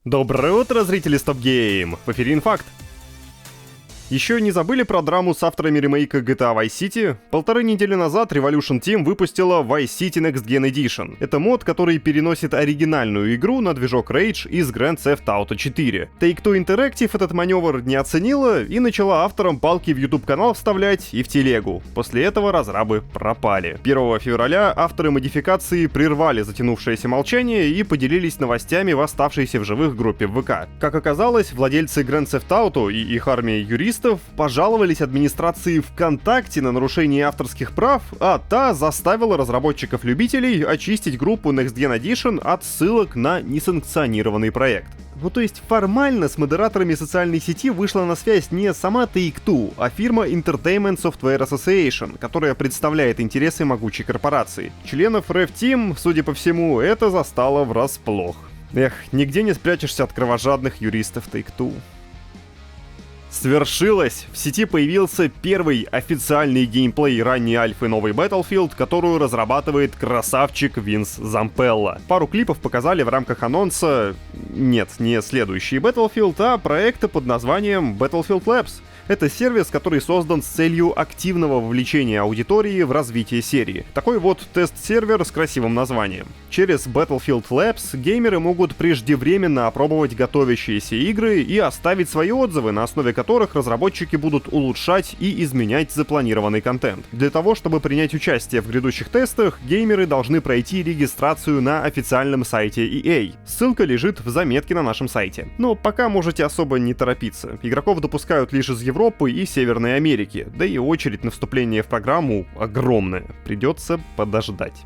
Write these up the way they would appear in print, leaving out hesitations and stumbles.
Доброе утро, зрители Стоп Гейм! В эфире Инфакт. Еще не забыли про драму с авторами ремейка GTA Vice City? Полторы недели назад Revolution Team выпустила Vice City Next Gen Edition. Это мод, который переносит оригинальную игру на движок Rage из Grand Theft Auto 4. Take-Two Interactive этот маневр не оценила и начала авторам палки в YouTube-канал вставлять и в телегу. После этого разрабы пропали. 1 февраля авторы модификации прервали затянувшееся молчание и поделились новостями в оставшейся в живых группе в ВК. Как оказалось, владельцы Grand Theft Auto и их армия юристов пожаловались администрации ВКонтакте на нарушение авторских прав, а та заставила разработчиков-любителей очистить группу Next Gen Edition от ссылок на несанкционированный проект. Ну то есть формально с модераторами социальной сети вышла на связь не сама Take-Two, а фирма Entertainment Software Association, которая представляет интересы могучей корпорации. Членов Rev Team, судя по всему, это застало врасплох. Эх, нигде не спрячешься от кровожадных юристов Take-Two. Свершилось! В сети появился первый официальный геймплей ранней альфы новой Battlefield, которую разрабатывает красавчик Винс Зампелла. Пару клипов показали в рамках анонса... Нет, не следующий Battlefield, а проекта под названием Battlefield Labs. Это сервис, который создан с целью активного вовлечения аудитории в развитие серии. Такой вот тест-сервер с красивым названием. Через Battlefield Labs геймеры могут преждевременно опробовать готовящиеся игры и оставить свои отзывы, на основе которых разработчики будут улучшать и изменять запланированный контент. Для того, чтобы принять участие в грядущих тестах, геймеры должны пройти регистрацию на официальном сайте EA. Ссылка лежит в заметке на нашем сайте. Но пока можете особо не торопиться. Игроков допускают лишь из Европы и Северной Америки, да и очередь на вступление в программу огромная. Придется подождать.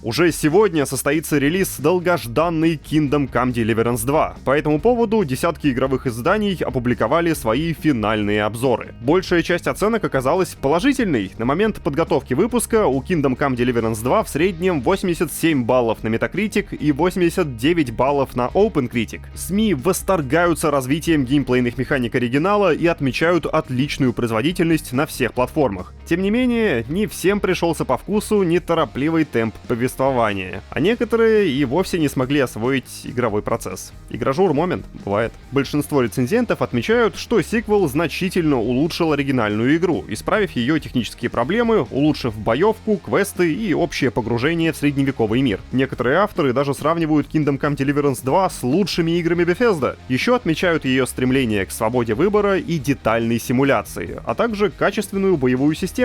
Уже сегодня состоится релиз долгожданный Kingdom Come Deliverance 2. По этому поводу десятки игровых изданий опубликовали свои финальные обзоры. Большая часть оценок оказалась положительной. На момент подготовки выпуска у Kingdom Come Deliverance 2 в среднем 87 баллов на Metacritic и 89 баллов на OpenCritic. СМИ восторгаются развитием геймплейных механик оригинала и отмечают отличную производительность на всех платформах. Тем не менее, не всем пришелся по вкусу неторопливый темп повествования, а некоторые и вовсе не смогли освоить игровой процесс. Игражур момент, бывает. Большинство рецензентов отмечают, что сиквел значительно улучшил оригинальную игру, исправив ее технические проблемы, улучшив боевку, квесты и общее погружение в средневековый мир. Некоторые авторы даже сравнивают Kingdom Come Deliverance 2 с лучшими играми Bethesda. Еще отмечают ее стремление к свободе выбора и детальной симуляции, а также качественную боевую систему.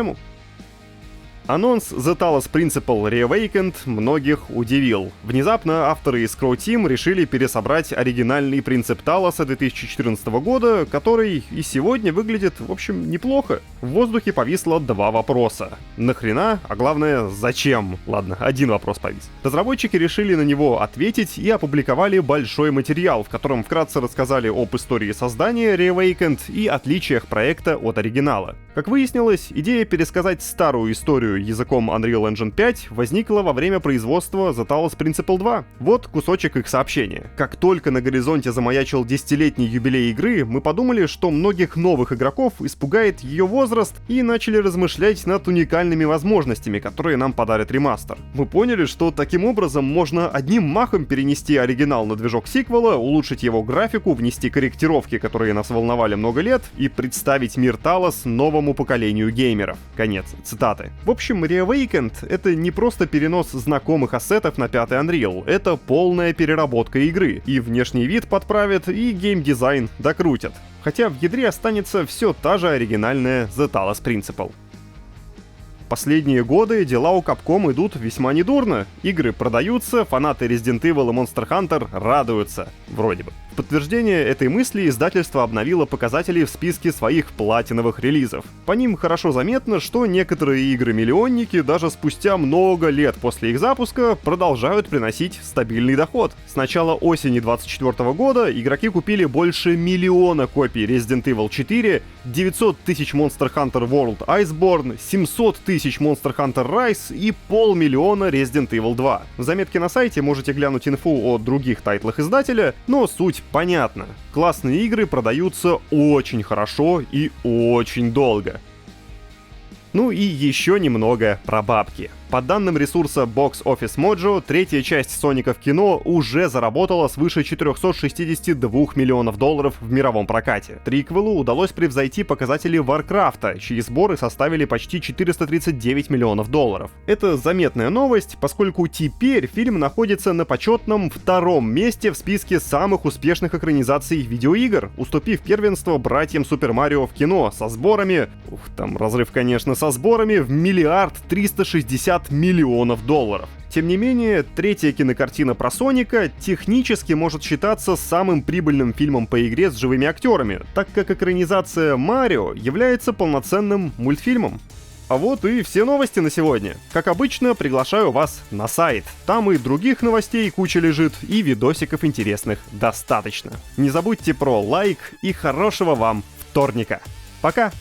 Анонс The Talos Principle Reawakened многих удивил. Внезапно авторы из Crow Team решили пересобрать оригинальный принцип Талоса 2014 года, который и сегодня выглядит, в общем, неплохо. В воздухе повисло два вопроса. Нахрена? А главное, зачем? Ладно, один вопрос повис. Разработчики решили на него ответить и опубликовали большой материал, в котором вкратце рассказали об истории создания Reawakened и отличиях проекта от оригинала. Как выяснилось, идея пересказать старую историю языком Unreal Engine 5 возникла во время производства The Talos Principle 2. Вот кусочек их сообщения. Как только на горизонте замаячил 10-летний юбилей игры, мы подумали, что многих новых игроков испугает ее возраст, и начали размышлять над уникальными возможностями, которые нам подарит ремастер. Мы поняли, что таким образом можно одним махом перенести оригинал на движок сиквела, улучшить его графику, внести корректировки, которые нас волновали много лет, и представить мир Талос новому поколению геймеров. Конец цитаты. В общем, Reawakened — это не просто перенос знакомых ассетов на 5-й Unreal, это полная переработка игры. И внешний вид подправят, и геймдизайн докрутят. Хотя в ядре останется все та же оригинальная The Talos Principle. Последние годы дела у Capcom идут весьма недурно. Игры продаются, фанаты Resident Evil и Monster Hunter радуются. Вроде бы. В подтверждение этой мысли издательство обновило показатели в списке своих платиновых релизов. По ним хорошо заметно, что некоторые игры-миллионники даже спустя много лет после их запуска продолжают приносить стабильный доход. С начала осени 2024 года игроки купили больше 1 миллиона копий Resident Evil 4, 900 тысяч Monster Hunter World Iceborne, 700 тысяч Monster Hunter Rise и 500 000 Resident Evil 2. В заметке на сайте можете глянуть инфу о других тайтлах издателя, но суть понятно. Классные игры продаются очень хорошо и очень долго. Ну и еще немного про бабки. По данным ресурса Box Office Mojo, третья часть Соника в кино уже заработала свыше 462 миллионов долларов в мировом прокате. Триквелу удалось превзойти показатели Варкрафта, чьи сборы составили почти 439 миллионов долларов. Это заметная новость, поскольку теперь фильм находится на почетном втором месте в списке самых успешных экранизаций видеоигр, уступив первенство братьям Супер Марио в кино со сборами, там разрыв, конечно, со сборами в 1 360 миллионов долларов. Тем не менее, третья кинокартина про Соника технически может считаться самым прибыльным фильмом по игре с живыми актерами, так как экранизация Марио является полноценным мультфильмом. А вот и все новости на сегодня. Как обычно, приглашаю вас на сайт. Там и других новостей куча лежит, и видосиков интересных достаточно. Не забудьте про лайк и хорошего вам вторника. Пока!